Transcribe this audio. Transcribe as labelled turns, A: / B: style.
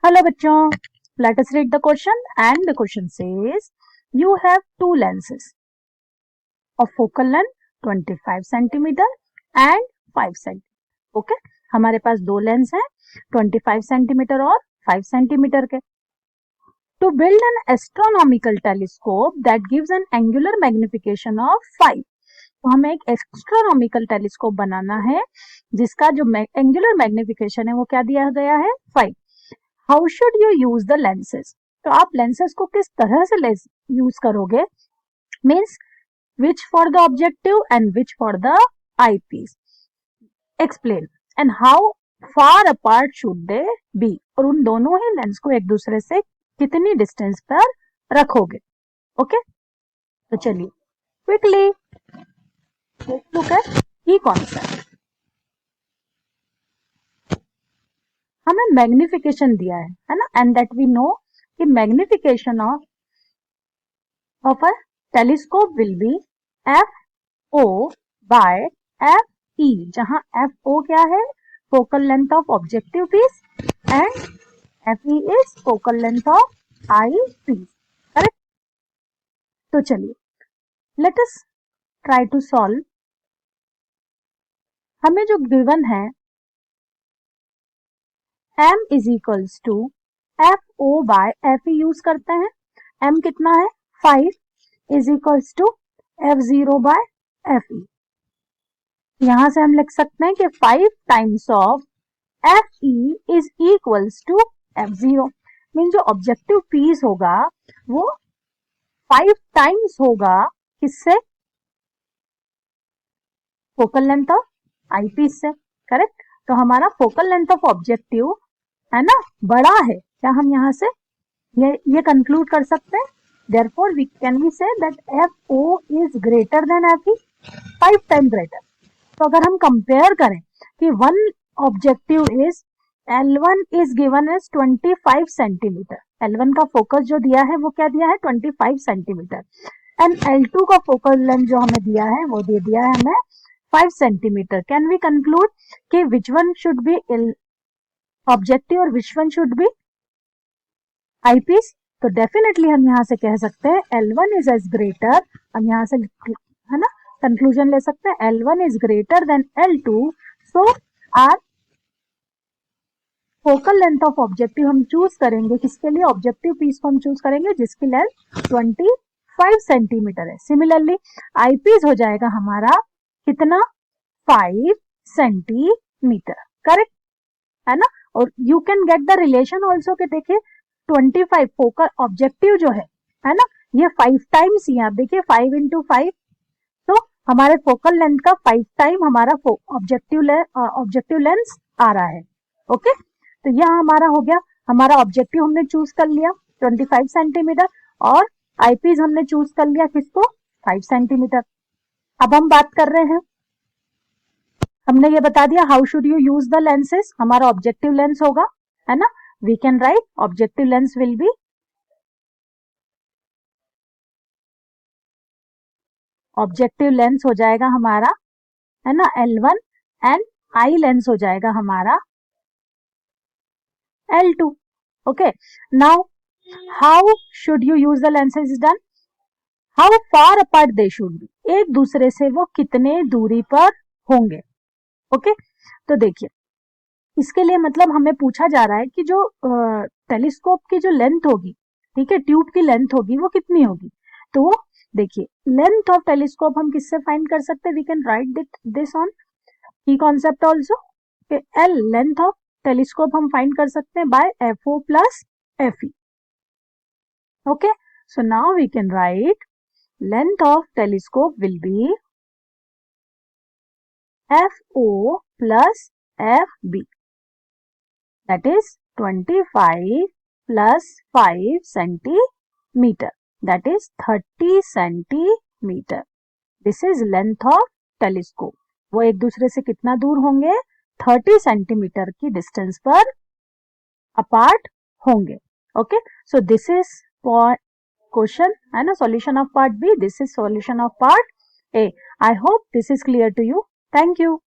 A: Hello bachon, let us read the question and the question says you have two lenses of focal length 25 centimeter and 5 centimeter. Okay, हमारे पास दो lens हैं 25 centimetre और 5 centimetre के. To build an astronomical telescope that gives an angular magnification of 5. तो हमें एक astronomical telescope बनाना है जिसका जो एंगुलर मैग्निफिकेशन है वो क्या दिया गया है 5. How should you use the lenses. तो आप लेंसेज को किस तरह से यूज करोगे, means which for the objective and which for the eyepiece. Explain. And how far apart should they B. और उन दोनों ही लेंस को एक दूसरे से कितनी डिस्टेंस पर रखोगे. ओके, तो चलिए quickly look at key concept. हमें मैग्निफिकेशन दिया है ना, एंड दैट वी नो कि magnification of a telescope will be F O by F E, जहां एफ ओ क्या है, focal length of objective piece, and F E is focal length of eye piece. Correct. तो चलिए let us try to solve. हमें जो given है m is equals to F O by F E use करते हैं. m कितना है 5 is equals to F zero by F E. यहां से हम लिख सकते हैं कि 5 times of F E is equals to F zero. Mean जो ऑब्जेक्टिव पीस होगा वो 5 टाइम्स होगा किससे, focal length of eye piece से. करेक्ट. तो हमारा फोकल लेंथ ऑफ ऑब्जेक्टिव है ना बड़ा है, क्या हम यहाँ से ये कंक्लूड कर सकते हैं. Therefore we can be say that F O is greater than F E, 5 time greater. तो अगर हम कंपेयर करें कि one objective is L1 is given as 25 centimetre. L1 का फोकस जो दिया है वो क्या दिया है 25 सेंटीमीटर, एंड L2 का फोकल लेंथ जो हमें दिया है वो दे दिया है हमें 5 सेंटीमीटर. कैन वी कंक्लूड कि which one should be objective और which one should be eyepiece. तो डेफिनेटली हम यहाँ से कह सकते हैं L1 इज एज ग्रेटर. हम यहाँ से है ना कंक्लूजन ले सकते हैं L1 is greater than L2. So our focal length of objective हम चूज करेंगे किसके लिए, ऑब्जेक्टिव पीस को हम चूज करेंगे जिसकी लेंथ 25 सेंटीमीटर है. सिमिलरली आईपीस हो जाएगा हमारा कितना 5 सेंटीमीटर. करेक्ट है ना. और you can get the relation also के देखिए 25 फोकल ऑब्जेक्टिव जो है ना, ये 5 टाइम्स ही आप देखिए 5 इंटू 5, तो हमारे फोकल लेंथ का 5 टाइम हमारा ऑब्जेक्टिव लेंस आ रहा है. ओके, तो यह हमारा हो गया. हमारा ऑब्जेक्टिव हमने चूज कर लिया 25 सेंटीमीटर और आईपीस हमने चूज कर लिया किसको 5 सेंटीमीटर. अब हम बात कर रहे हैं, हमने ये बता दिया how should you use the lenses. हमारा ऑब्जेक्टिव लेंस होगा है ना, we can write objective lens will be objective lens हो जाएगा हमारा है ना L1 एंड आई लेंस हो जाएगा हमारा L2. Okay, now how should you use the lenses is done. How far apart they should be. एक दूसरे से वो कितने दूरी पर होंगे. ओके, तो देखिए इसके लिए मतलब हमें पूछा जा रहा है कि जो टेलीस्कोप की जो लेंथ होगी, ठीक है, ट्यूब की लेंथ होगी वो कितनी होगी. तो देखिए लेंथ ऑफ टेलीस्कोप हम किससे फाइंड कर सकते हैं, we can write this on की concept also. L length of telescope हम फाइंड कर सकते हैं by f o plus f e. Okay, so now we can write length of telescope will be F o plus f b, that is 25 plus 5 centimeter, that is 30 centimeter. This is length of telescope. वो एक दूसरे से कितना दूर होंगे 30 centimetre की distance पर apart होंगे. Okay, so this is question है ना, solution of part B. This is solution of part A. I hope this is clear to you. Thank you.